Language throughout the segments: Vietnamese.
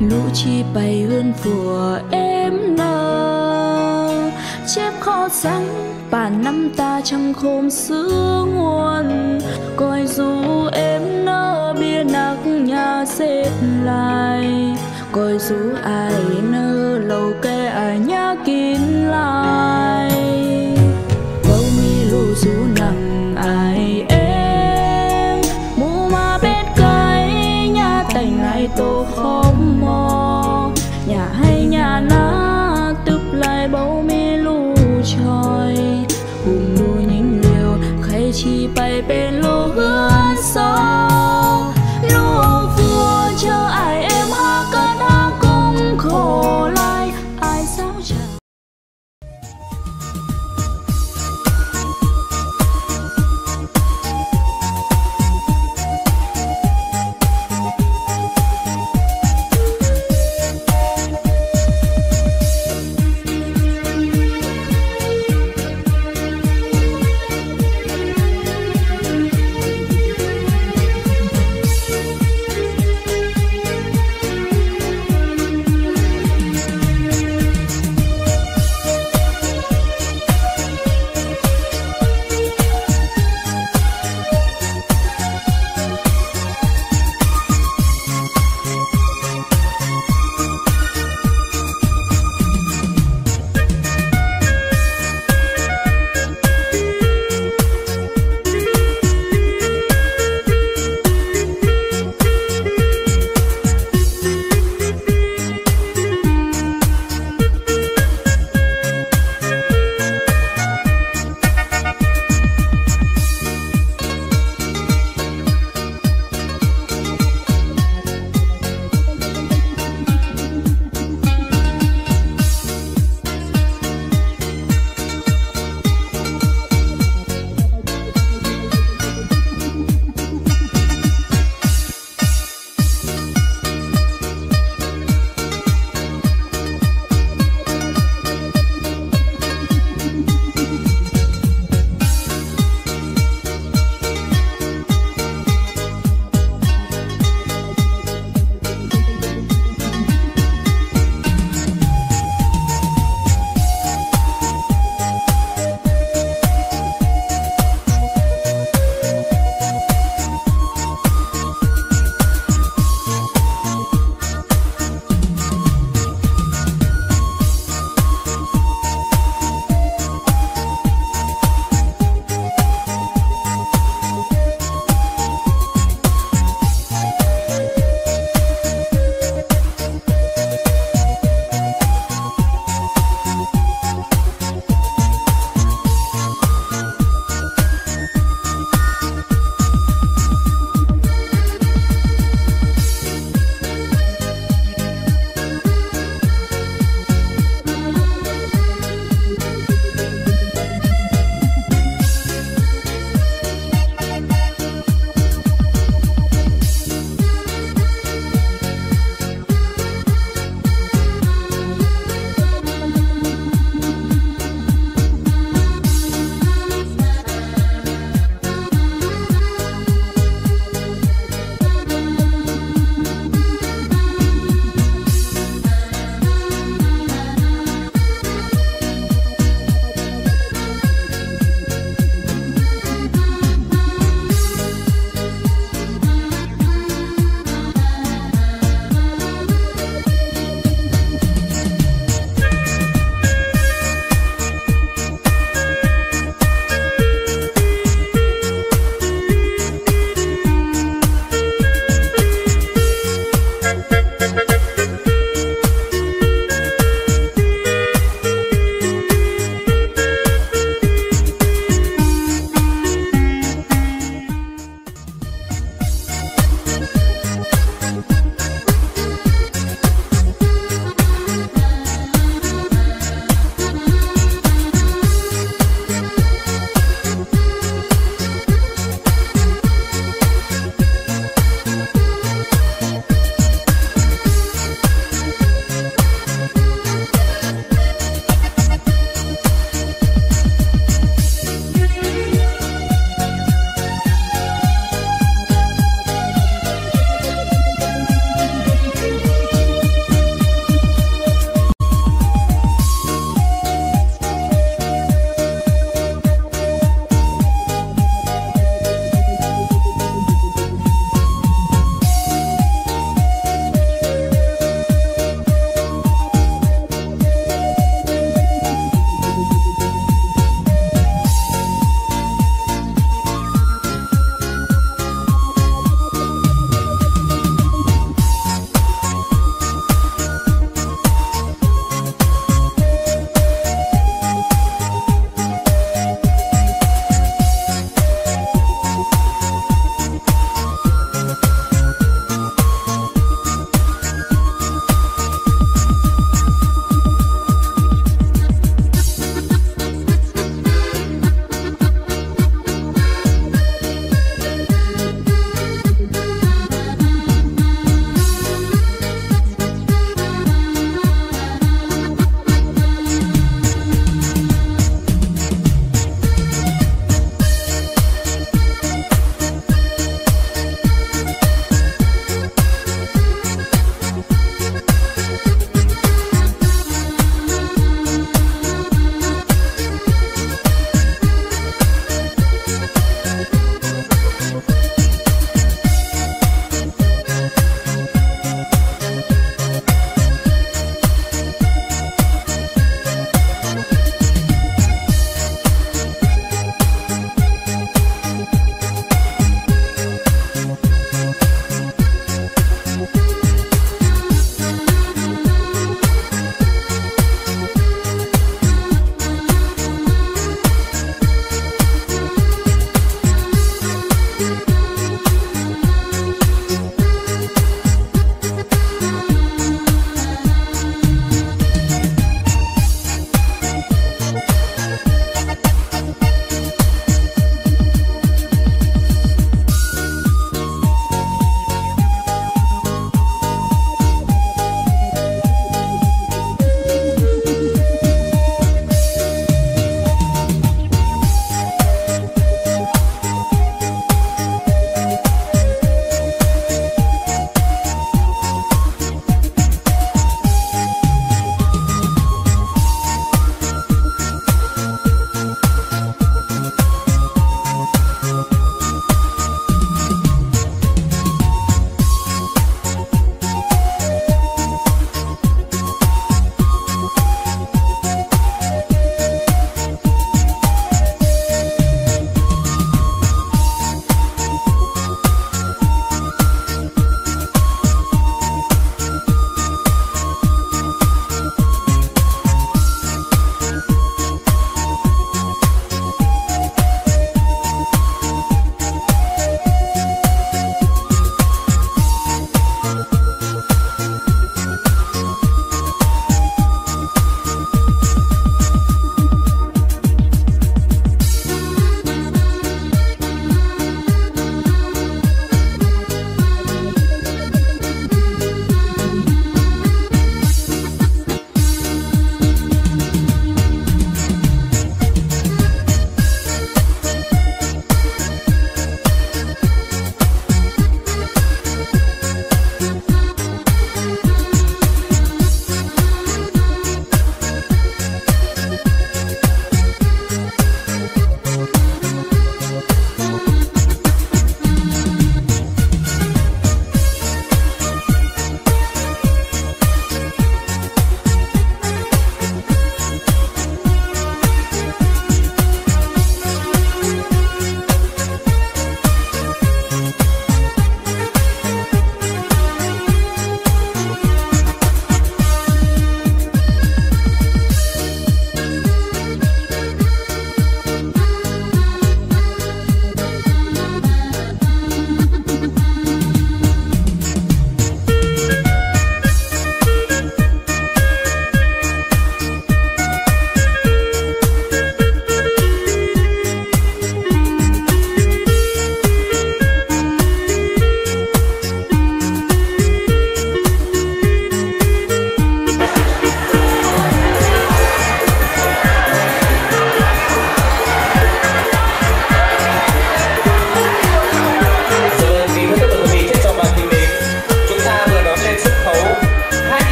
lũ chi bay hơn của em nơ chép khó sáng bản năm ta chẳng khôm xứ nguồn coi dù em nơ bia nắc nhà xếp lại coi dù ai nơ lâu kê ai nhá kín lại bầu mi lù dù nặng ai em mu ma bết cái nhà tành ai tô khóm mò nhà hay nhà na tức lại bầu mi lù tròi hùng lù nhìn liều khay chi bay bên lù hứa gió lù vua chờ ai em hát cơn hát cũng khổ lại ai sao chẳng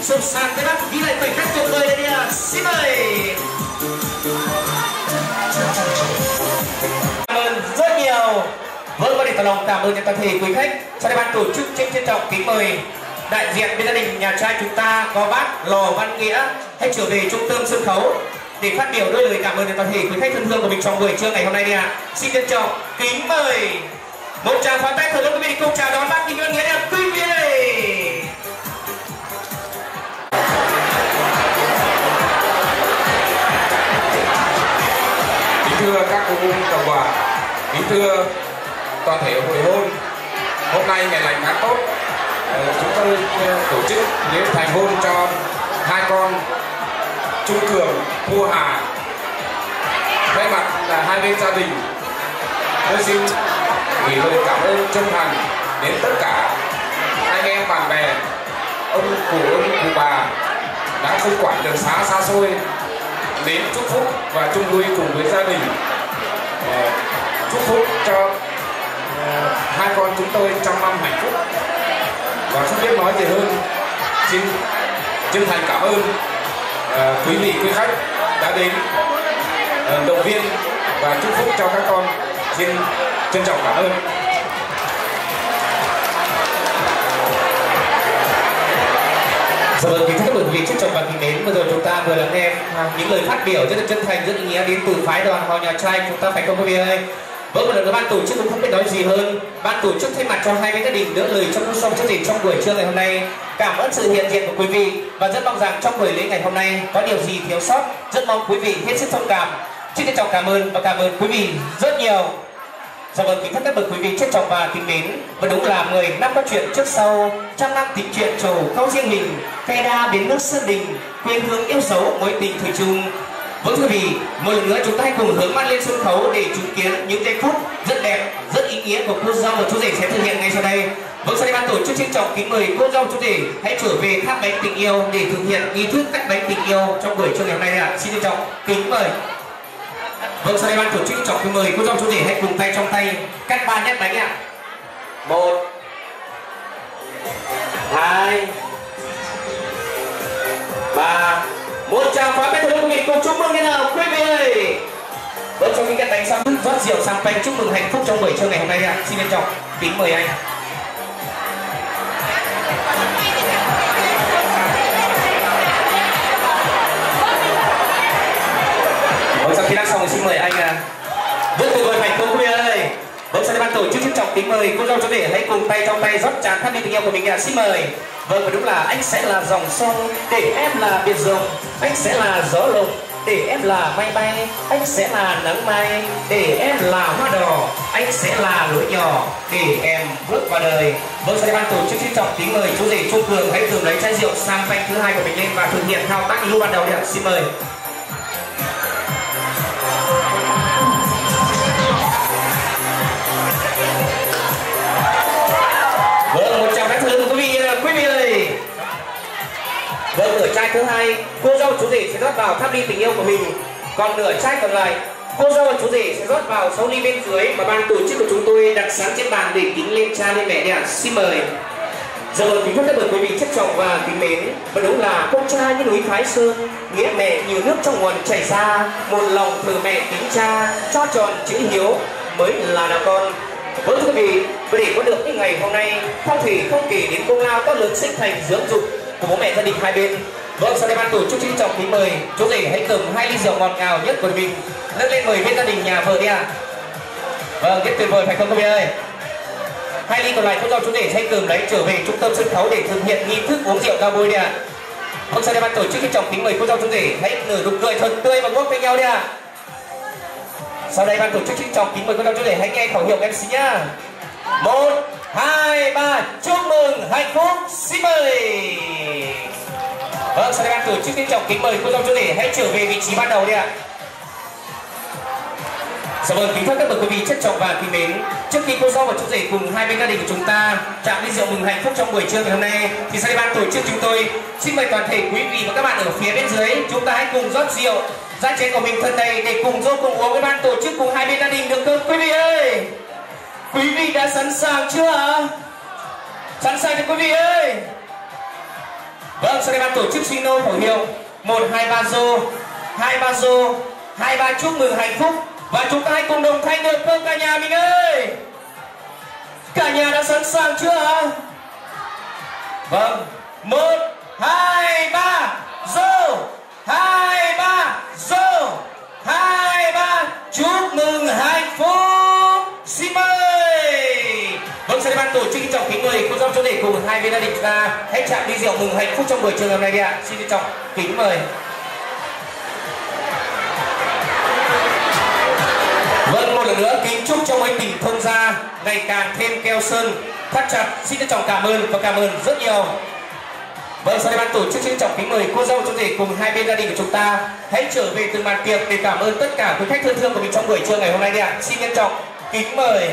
sụp sàn tới bắc ghi lại khoảnh khắc tuyệt vời đây đi ạ. Xin mời. Cảm ơn rất nhiều. Vâng, có thể tỏ lòng cảm ơn những toàn thể quý khách. Sau đây ban tổ chức trân trọng kính mời đại diện bên gia đình nhà trai chúng ta có bác Lò Văn Nghĩa hãy trở về trung tâm sân khấu để phát biểu đôi lời cảm ơn đến toàn thể quý khách thân thương của mình trong buổi trưa ngày hôm nay đi ạ. Xin trân trọng kính mời. Một tràng pháo tay thật lớn quý vị cùng chào đón bác Kim Văn Nghĩa đẹp quý vị ơi. Kính thưa các cô bác đồng quả, kính thưa toàn thể hội hôn, hôm nay ngày lành tháng tốt, chúng tôi tổ chức lễ thành hôn cho hai con Trung Cường, Thu Hà. Thay mặt là hai bên gia đình, tôi xin gửi lời cảm ơn chân thành đến tất cả anh em bạn bè, ông cụ bà đã không quản đường xá xa xôi đến chúc phúc và chung vui cùng với gia đình, chúc phúc cho hai con chúng tôi trong năm hạnh phúc. Và không biết nói gì hơn, xin chân thành cảm ơn quý vị quý khách đã đến động viên và chúc phúc cho các con. Xin trân trọng cảm ơn. Dạ vâng, kính thưa quý vị, trân trọng và kính mến, vừa rồi chúng ta vừa lắng nghe những lời phát biểu rất là chân thành, rất ý nghĩa đến từ phái đoàn họ nhà trai chúng ta, phải không quý vị ơi? Vâng, một lần nữa ban tổ chức cũng không biết nói gì hơn. Ban tổ chức thay mặt cho hai bên gia đình đỡ lời trong chương trình trong buổi trưa ngày hôm nay. Cảm ơn sự hiện diện của quý vị và rất mong rằng trong buổi lễ ngày hôm nay có điều gì thiếu sót, rất mong quý vị hết sức thông cảm. Xin trân trọng cảm ơn và cảm ơn quý vị rất nhiều. Dạ vâng, kính thưa các bậc quý vị trân trọng và kính mến, và đúng là 10 năm có chuyện trước sau, trăm năm tình chuyện trầu câu riêng mình, phe đa bến nước Sơn Đình, quê hương yêu dấu mối tình thủy chung. Vâng quý vị, một lần nữa chúng ta hãy cùng hướng mắt lên sân khấu để chứng kiến những giây phút rất đẹp, rất ý nghĩa của cô dâu và chú rể sẽ thực hiện ngay sau đây. Vâng, sau đây ban tổ chức trân trọng kính mời cô dâu chú rể hãy trở về tháp bánh tình yêu để thực hiện nghi thức cắt bánh tình yêu trong buổi trưa ngày hôm nay ạ. Xin trân trọng kính mời. Vâng, sau đây ban tổ chức trân trọng kính mời cô dâu chú rể hãy cùng tay trong tay cắt 3 nhát bánh ạ. 1 2 3. Một tràng pháo tay thật lớn quý vị cùng chúc mừng thế nào quý vị ơi. Vâng, sau khi cắt bánh xong rót rượu sang bánh chúc mừng hạnh phúc trong buổi trưa ngày hôm nay ạ. Xin trân trọng kính mời anh. Vâng, sau khi đắc xong thì xin mời anh ạ. Rất tuyệt vời hạnh phúc quý vị ơi. Vâng, sau đây ban tổ chức trân trọng kính mời cô dâu chú rể hãy cùng tay trong tay rót tràn thắp ly tình yêu của mình ạ. Xin mời. Vâng, và đúng là anh sẽ là dòng sông để em là biển rộng, anh sẽ là gió lộng để em là mây bay, anh sẽ là nắng mai để em là hoa đỏ, anh sẽ là lối nhỏ để em bước vào đời. Vâng, sau đây ban tổ chức trân trọng kính mời chú rể Trung Cường hãy cầm lấy chai rượu sang phanh thứ hai của mình lên và thực hiện thao tác như ban đầu đi ạ. Xin mời. Vâng, một tràng pháo lớn quý vị ơi. Vâng, nửa chai thứ hai cô dâu chú rể sẽ rót vào tháp ly tình yêu của mình, còn nửa chai còn lại cô dâu và chú rể sẽ rót vào 6 ly bên dưới mà ban tổ chức của chúng tôi đặt sẵn trên bàn để kính lên cha lên mẹ đi ạ. Xin mời. Giờ kính thưa các bậc quý vị trân trọng và kính mến, và đúng là con trai như núi Thái Sơn, nghĩa mẹ nhiều nước trong nguồn chảy ra, một lòng thờ mẹ kính cha, cho tròn chữ hiếu mới là đạo con. Vâng thưa quý vị, và để có được những ngày hôm nay không thể không kể đến công lao to lớn sinh thành dưỡng dục của bố mẹ gia đình hai bên. Vâng, sau đây ban tổ chức trân trọng kính mời chú rể hãy cầm 2 ly rượu ngọt ngào nhất của mình nâng lên mời bên gia đình nhà vợ đi ạ. Vâng, rất tuyệt vời phải không quý vị ơi. 2 ly còn lại cô dâu chú rể hãy cầm lấy trở về trung tâm sân khấu để thực hiện nghi thức uống rượu giao bôi đi ạ. Vâng, sau đây ban tổ chức trân trọng kính mời cô dâu chú rể hãy nở nụ cười thật tươi và ngước với nhau đi ạ. Sau đây ban tổ chức trân trọng kính mời cô dâu chú rể hãy nghe khẩu hiệu MC nhá. 1 2 3 chúc mừng hạnh phúc. Xin mời. Vâng, sau đây ban tổ chức trân trọng kính mời cô dâu chú rể hãy trở về vị trí ban đầu đi ạ. Dạ vâng, kính thưa các bậc quý vị trân trọng và kính mến, trước khi cô dâu và chú rể cùng hai bên gia đình của chúng ta chạm ly rượu mừng hạnh phúc trong buổi trưa ngày hôm nay, thì sau đây ban tổ chức chúng tôi xin mời toàn thể quý vị và các bạn ở phía bên dưới chúng ta hãy cùng rót rượu ra chén của mình thân đầy để cùng dô cùng uống với ban tổ chức cùng hai bên gia đình được không quý vị ơi? Quý vị đã sẵn sàng chưa ạ? Sẵn sàng cho quý vị ơi. Vâng, Vâng, sau đây ban tổ chức xin nô khẩu hiệu 1, 2, 3 rô, 2, 3 rô, 2, 3 chúc mừng hạnh phúc. Và chúng ta hãy cùng đồng thanh được không cả nhà mình ơi? Cả nhà đã sẵn sàng chưa hả? Vâng, 1, 2, 3 rô, 2, 3 rô, 2, 3 chúc mừng hạnh phúc. Xin mời. Vâng, sau đây ban tổ chức trọng kính mời cô dâu chú rể cùng hai bên gia đình chúng ta hãy chạm ly rượu mừng hạnh phúc trong buổi trường hôm nay đi ạ. Xin trân trọng kính mời. Vâng, một lần nữa kính chúc cho mối tình thông gia ngày càng thêm keo sơn thắt chặt. Xin trân trọng cảm ơn và cảm ơn rất nhiều. Vâng, sau đây ban tổ chức trân trọng kính mời cô dâu chú rể cùng hai bên gia đình của chúng ta hãy trở về từ bàn tiệc để cảm ơn tất cả quý khách thân thương của mình trong buổi trưa ngày hôm nay đi ạ. Xin trân trọng kính mời.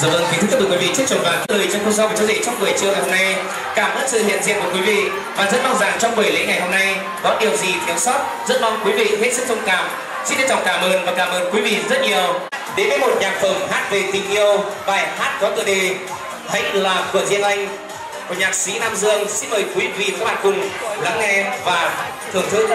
Dạ vâng, kính thưa tất cả quý vị, trước chồng vàng lời cho cô dâu và chú rể trong buổi trưa ngày hôm nay. Cảm ơn sự hiện diện của quý vị và rất mong rằng trong buổi lễ ngày hôm nay có điều gì thiếu sót, rất mong quý vị hết sức thông cảm. Xin trân trọng cảm ơn và cảm ơn quý vị rất nhiều. Đến với một nhạc phẩm hát về tình yêu, bài hát có tựa đề Hãy Là Của Riêng Anh của nhạc sĩ Nam Dương. Xin mời quý vị và các bạn cùng lắng nghe và thưởng thức.